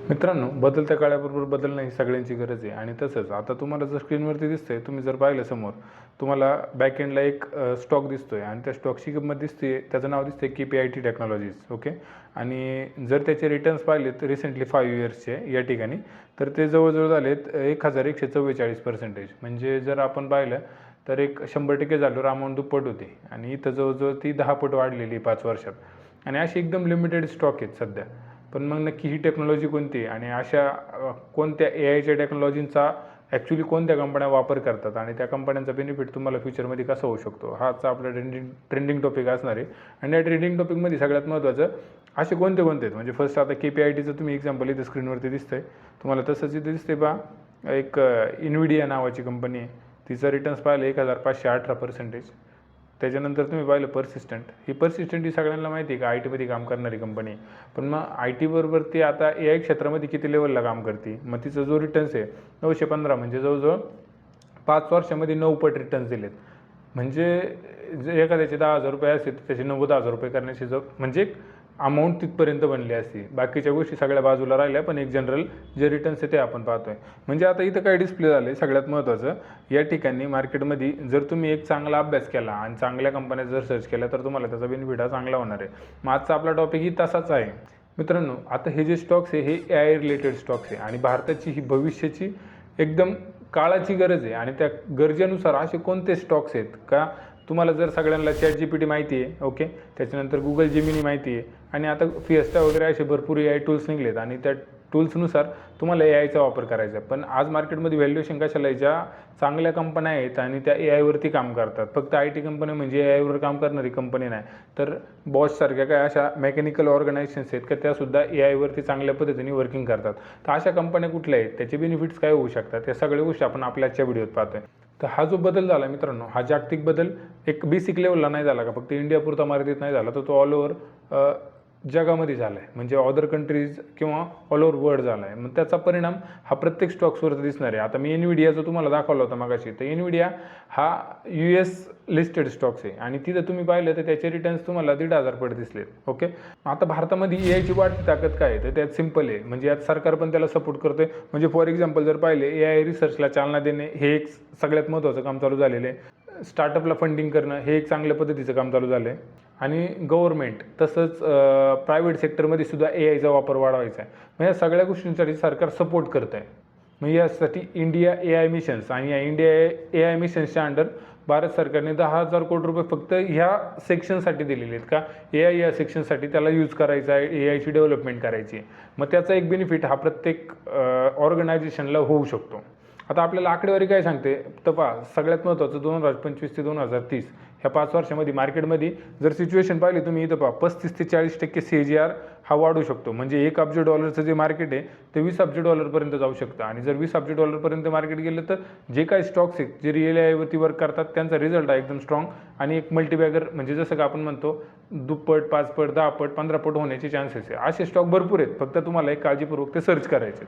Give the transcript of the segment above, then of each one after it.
मित्रांनो, बदलत्या काळाबरोबर बदलणं ही सगळ्यांची गरज आहे आणि तसंच आता तुम्हाला जर स्क्रीनवरती दिसतंय, तुम्ही जर पाहिलं समोर, तुम्हाला बॅकएंडला एक स्टॉक दिसतोय आणि त्या स्टॉकची किंमत दिसते, त्याचं नाव दिसते KPIT टेक्नॉलॉजीज. ओके. आणि जर त्याचे रिटर्न्स पाहिले तर रिसेंटली 5 इयर्सचे या ठिकाणी, तर ते जवळजवळ झालेत 1144%. म्हणजे जर आपण पाहिलं तर एक 100% झाल्यावर अमाऊंट दुप्पट होते आणि इथं जवळजवळ ती 10 पट वाढलेली 5 वर्षात. आणि अशी एकदम लिमिटेड स्टॉक आहेत सध्या. पण मग नक्की ही टेक्नॉलॉजी कोणती आहे आणि अशा कोणत्या AIच्या टेक्नॉलॉजींचा ॲक्च्युली कोणत्या कंपन्या वापर करतात आणि त्या कंपन्यांचा बेनिफिट तुम्हाला फ्युचरमध्ये कसा होऊ शकतो, हाच आपला ट्रेंडिंग टॉपिक असणार आहे. आणि या ट्रेंडिंग टॉपिकमध्ये सगळ्यात महत्त्वाचं असे कोणते आहेत म्हणजे फर्स्ट आता KPITचं तुम्ही एक्झाम्पल इथं स्क्रीनवरती दिसतंय तुम्हाला, तसंच इथं दिसते पहा एक इन्व्हिडिया नावाची कंपनी आहे. तिचं रिटर्न्स पाहिलं 1518%. त्याच्यानंतर तुम्ही पाहिलं पर्सिस्टंट ही सगळ्यांना माहिती आहे का IT मध्ये काम करणारी कंपनी. पण मग IT बरोबर ती आता AI क्षेत्रामध्ये किती लेवलला काम करते, मग तिचा जो रिटर्न्स आहे 915, म्हणजे जवळजवळ 5 वर्षामध्ये 9 पट रिटर्न्स दिलेत. म्हणजे जे एखाद्याचे 10,000 रुपये असतील तर त्याचे 90,000 रुपये करण्याची म्हणजे अमाऊंट तिथपर्यंत बनली असती. बाकीच्या गोष्टी सगळ्या बाजूला राहिल्या, पण एक जनरल जे रिटर्न्स आहे ते आपण पाहतोय. म्हणजे आता इथं काय डिस्प्ले झालं आहे सगळ्यात महत्त्वाचं, या ठिकाणी मार्केटमध्ये जर तुम्ही एक चांगला अभ्यास केला आणि चांगल्या कंपन्या जर सर्च केल्या तर तुम्हाला त्याचा बेनिफिट हा चांगला होणार आहे. मग आजचा आपला टॉपिकही तसाच आहे. मित्रांनो, आता हे जे स्टॉक्स आहे हे AI रिलेटेड स्टॉक्स आहे आणि भारताची ही भविष्याची एकदम काळाची गरज आहे. आणि त्या गरजेनुसार असे कोणते स्टॉक्स आहेत का, तुम्हाला जर सगळ्यांना ChatGPT माहिती आहे, ओके, त्याच्यानंतर Google Gemini माहिती आहे आणि आता फिएस्टा वगैरे असे भरपूर AI टूल्स निघलेत आणि त्या टूल्सनुसार तुम्हाला AIचा वापर करायचा आहे. पण आज मार्केटमध्ये व्हॅल्युएशन कशाला आहे, ज्या चांगल्या कंपन्या आहेत आणि त्या AIवरती काम करतात. फक्त IT कंपनी म्हणजे AIवर काम करणारी कंपनी नाही, तर बॉशसारख्या काय अशा मेकॅनिकल ऑर्गनायझेशन्स आहेत का त्यासुद्धा AIवरती चांगल्या पद्धतीने वर्किंग करतात. तर अशा कंपन्या कुठल्या आहेत, त्याचे बेनिफिट्स काय होऊ शकतात, या सगळ्या गोष्टी आपण आपल्या आजच्या व्हिडिओत पाहतोय. तर हा जो बदल झाला मित्रांनो, हा जागतिक बदल एक बेसिक लेवलला नाही झाला का, फक्त इंडियापुरता मर्यादित नाही झाला, तर तो ऑल ओव्हर जगामध्ये झाला आहे. म्हणजे अदर कंट्रीज किंवा ऑल ओव्हर वर्ल्ड झाला आहे. मग त्याचा परिणाम हा प्रत्येक स्टॉक्सवरती दिसणार आहे. आता मी NVIDIAचा तुम्हाला दाखवला होता मागाशी, तर NVIDIA हा US लिस्टेड स्टॉक्स आहे आणि तिथं तुम्ही पाहिलं तर त्याचे रिटर्न्स तुम्हाला 1,500 पट दिसलेत. ओके. आता भारतामध्ये AIची वाढती ताकद काय आहे, तर त्यात सिम्पल आहे, म्हणजे यात सरकार पण त्याला सपोर्ट करतोय. म्हणजे फॉर एक्झाम्पल जर पाहिले AI रिसर्चला चालना देणे हे एक सगळ्यात महत्त्वाचं काम चालू झालेलं आहे. स्टार्टअपला फंडिंग करणं हे एक चांगल्या पद्धतीचं काम चालू झालं आहे. आणि गव्हर्नमेंट तसंच प्रायव्हेट सेक्टरमध्ये सुद्धा AIचा वापर वाढवायचा आहे. मग या सगळ्या गोष्टींसाठी सरकार सपोर्ट करत आहे. मग यासाठी इंडिया AI मिशन्स आणि या इंडिया AI मिशन्सच्या अंडर भारत सरकारने 10,000 कोटी रुपये फक्त ह्या सेक्शनसाठी दिलेले आहेत का, AI या सेक्शनसाठी त्याला यूज करायचा आहे, AIची डेव्हलपमेंट करायची आहे. मग त्याचा एक बेनिफिट हा प्रत्येक ऑर्गनायझेशनला होऊ शकतो. आता आपल्याला आकडेवारी काय सांगते तर पहा, सगळ्यात महत्त्वाचं 2025 ते 2030 ह्या 5 वर्षामध्ये मार्केटमध्ये जर सिच्युएशन पाहिली तुम्ही, इथं पहा 35 ते 40% CAGR हा वाढू शकतो. म्हणजे $1 अब्ज जे मार्केट आहे ते $20 अब्ज जाऊ शकतं. आणि जर $20 अब्ज मार्केट गेलं तर जे काही स्टॉक्स आहेत जे रिअल AIवरती वर्क करतात त्यांचा रिझल्ट आहे एकदम स्ट्रॉंग आणि एक मल्टीबॅगर, म्हणजे जसं का आपण म्हणतो दुप्पट, 5 पट, 10 पट, 15 पट होण्याचे चान्सेस आहे. असे स्टॉक भरपूर आहेत, फक्त तुम्हाला एक काळजीपूर्वक ते सर्च करायचे.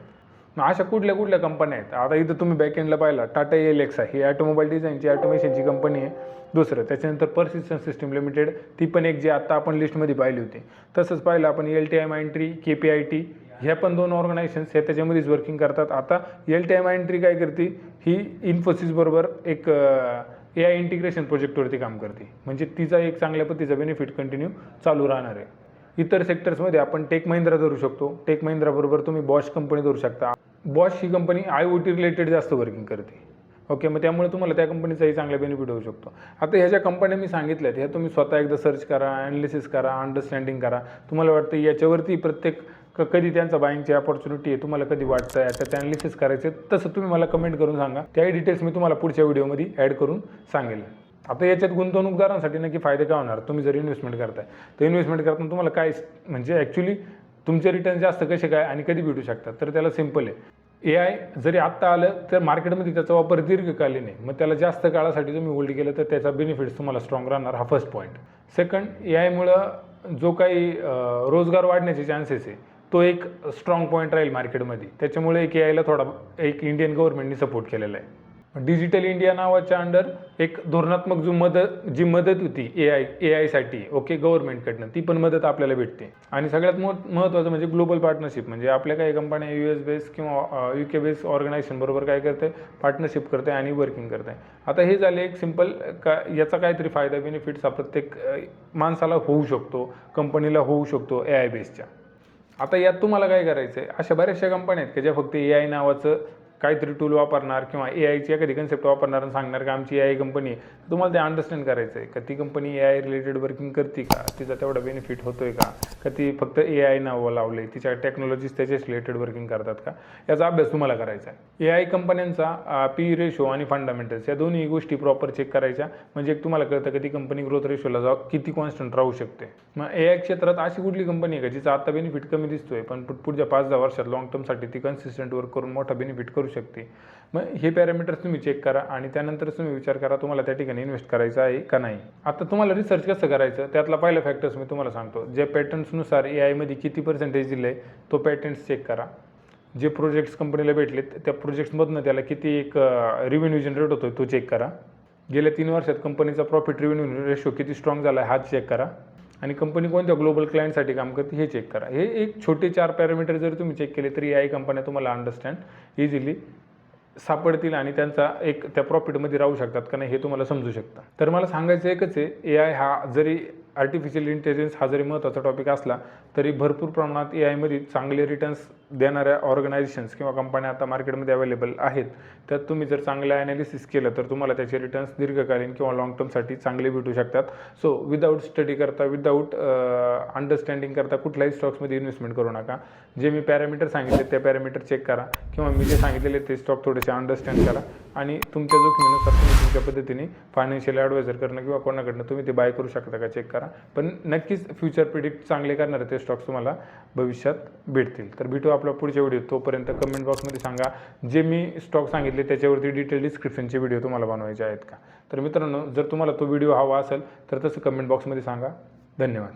मग अशा कुठल्या कंपन्या आहेत, आता इथं तुम्ही बॅकएंडला पाहिला टाटा एलेक्सा ही ऑटोमोबाईल डिझाईनची ऑटोमेशनची कंपनी आहे. दुसरं त्याच्यानंतर पर्सिस्टंट सिस्टम लिमिटेड, ती पण एक जी आता आपण लिस्टमध्ये पाहिली होती. तसंच पाहिलं आपण LTI Mindtree, KPIT, ह्या पण 2 ऑर्गनायझेशन्स हे त्याच्यामध्येच वर्किंग करतात. आता LTI Mindtree काय करते, ही इन्फोसिस बरोबर एक AI इंटिग्रेशन प्रोजेक्टवरती काम करते. म्हणजे तिचा एक चांगल्या पद्धतीचा बेनिफिट कंटिन्यू चालू राहणार आहे. इतर सेक्टर्समध्ये आपण टेक महिंद्रा धरू शकतो. टेक महिंद्रा बरोबर तुम्ही बॉश कंपनी धरू शकता. बॉश ही कंपनी IoT रिलेटेड जास्त वर्किंग करते. ओके. मग त्यामुळे तुम्हाला त्या कंपनीचाही चांगला बेनिफिट होऊ शकतो. आता ह्या ज्या कंपन्या मी सांगितल्यात ह्या तुम्ही स्वतः एकदा सर्च करा, ॲनालिसिस करा, अंडरस्टँडिंग करा. तुम्हाला वाटतं याच्यावरती प्रत्येक कधी त्यांचा बाईंगची अपॉर्च्युनिटी आहे, तुम्हाला कधी वाटतं त्याचं ॲनालिसिस करायचं, तसं तुम्ही मला कमेंट करून सांगा. त्याही डिटेल्स मी तुम्हाला पुढच्या व्हिडिओमध्ये ॲड करून सांगेल. आता याच्यात गुंतवणूकदारांसाठी नक्की फायदे काय होणार, तुम्ही जर इन्व्हेस्टमेंट करताय तर इन्व्हेस्टमेंट करताना तुम्हाला काय म्हणजे ॲक्च्युली तुमचे रिटर्न जास्त कसे काय आणि कधी भेटू शकतात, तर त्याला सिम्पल आहे. AI जरी आत्ता आलं तर मार्केटमध्ये त्याचा वापर दीर्घकालीन आहे. मग त्याला जास्त काळासाठी तुम्ही होल्ड केलं तर त्याचा बेनिफिट्स तुम्हाला स्ट्रॉंग राहणार, हा फर्स्ट पॉईंट. सेकंड, AIमुळं जो काही रोजगार वाढण्याचे चान्सेस आहे तो एक स्ट्रॉंग पॉईंट राहील मार्केटमध्ये. त्याच्यामुळे एक AIला थोडा एक इंडियन गव्हर्नमेंटनी सपोर्ट केलेला आहे. डिजिटल इंडिया नावाच्या अंडर एक धोरणात्मक जी मदत होती ए आयसाठी ओके गव्हर्नमेंटकडनं, ती पण मदत आपल्याला भेटते. आणि सगळ्यात महत्त्वाचं म्हणजे ग्लोबल पार्टनरशिप, म्हणजे आपल्या काही कंपन्या US बेस किंवा UK बेस ऑर्गनायझेशन बरोबर काय करते, पार्टनरशिप करते आणि वर्किंग करते. आता हे झाले एक सिंपल का याचा काहीतरी फायदा बेनिफिट्स हा प्रत्येक माणसाला होऊ शकतो, कंपनीला होऊ शकतो AI बेसच्या. आता यात तुम्हाला काय करायचं आहे, अशा बऱ्याचशा कंपन्या आहेत की ज्या फक्त AI नावाचं काहीतरी टूल वापरणार किंवा AIची एखादी कन्सेप्ट वापरणार आणि सांगणार की आमची AI कंपनी आहे. तुम्हाला ते अंडरस्टँड करायचं आहे का ती कंपनी AI रिलेटेड वर्किंग करते का, तिचा तेवढा बेनिफिट होतोय का ती फक्त AI नावं लावले, तिच्या टेक्नॉलॉजीज त्याच्याच रिलेटेड वर्किंग करतात का, याचा अभ्यास तुम्हाला करायचा आहे. AI कंपन्यांचा PE रेशो आणि फंडामेंटल्स या दोन्ही गोष्टी प्रॉपर चेक करायच्या, म्हणजे तुम्हाला कळतं की ती कंपनी ग्रोथ रेशोला किती कॉन्स्टंट राहू शकते. मग AI क्षेत्रात अशी कुठली कंपनी आहे का जिचा आता बेनिफिट कमी दिसतोय पण पुढच्या 5-10 वर्षात लॉंग टर्मसाठी ती कन्सिस्टंट वर्क करून मोठा बेनिफिट करू शकते. मग हे पॅरामीटर्स तुम्ही चेक करा आणि त्यानंतरच तुम्ही विचार करा तुम्हाला त्या ठिकाणी इन्व्हेस्ट करायचं आहे का नाही. आता तुम्हाला रिसर्च कसं करायचं त्यातला पहिला फॅक्टर्स मी तुम्हाला सांगतो. जे पॅटर्न्सनुसार AIमध्ये किती पर्सेंटेज दिलं आहे तो पॅटर्न्स चेक करा. जे प्रोजेक्ट्स कंपनीला भेटलेत त्या प्रोजेक्ट्समधनं त्याला किती एक रिव्हेन्यू जनरेट होतो तो चेक करा. गेल्या 3 वर्षात कंपनीचा प्रॉफिट रिव्हेन्यू रेशो किती स्ट्रॉंग झाला आहे हा चेक करा. आणि कंपनी कोणत्या ग्लोबल क्लायंटसाठी काम करते हे चेक करा. हे एक छोटे 4 पॅरामीटर जर तुम्ही चेक केले तरी AI कंपन्या तुम्हाला अंडरस्टँड इझिली सापडतील आणि त्यांचा एक त्या प्रॉफिटमध्ये राहू शकतात का नाही हे तुम्हाला समजू शकतं. तर मला सांगायचं एकच आहे, AI हा जरी आर्टिफिशियल इंटेलिजन्स हा जरी महत्त्वाचा टॉपिक असला तरी भरपूर प्रमाणात AIमध्ये चांगले रिटर्न्स देणाऱ्या ऑर्गनायझेशन्स किंवा कंपन्या आता मार्केटमध्ये अवेलेबल आहेत. त्यात तुम्ही जर चांगलं ॲनालिसिस केलं तर तुम्हाला त्याचे रिटर्न्स दीर्घकालीन किंवा लाँग टर्मसाठी चांगले भेटू शकतात. सो विदाऊट स्टडी करता, विदाऊट अंडरस्टँडिंग करता कुठल्याही स्टॉक्समध्ये इन्व्हेस्टमेंट करू नका. जे मी पॅरामीटर सांगितले त्या पॅरामीटर चेक करा किंवा मी जे सांगितलेले ते स्टॉक थोडेसे अंडरस्टँड करा आणि तुमच्या जोखमीनुसार तुम्ही तुमच्या पद्धतीने फायनान्शियल ॲडवायझर करणं किंवा कोणाकडनं तुम्ही ते बाय करू शकता का चेक करा. पण नक्कीच फ्युचर प्रिडिक्ट चांगले करणारे ते स्टॉक्स तुम्हाला भविष्यात भेटतील. तर भेटू आपल्या पुढच्या व्हिडिओ. तोपर्यंत कमेंट बॉक्समध्ये सांगा जे मी स्टॉक सांगितले त्याच्यावरती डिटेल डिस्क्रिप्शनचे व्हिडिओ तुम्हाला बनवायचे आहेत का. तर मित्रांनो जर तुम्हाला तो व्हिडिओ हवा असेल तर तसं कमेंट बॉक्समध्ये सांगा. धन्यवाद.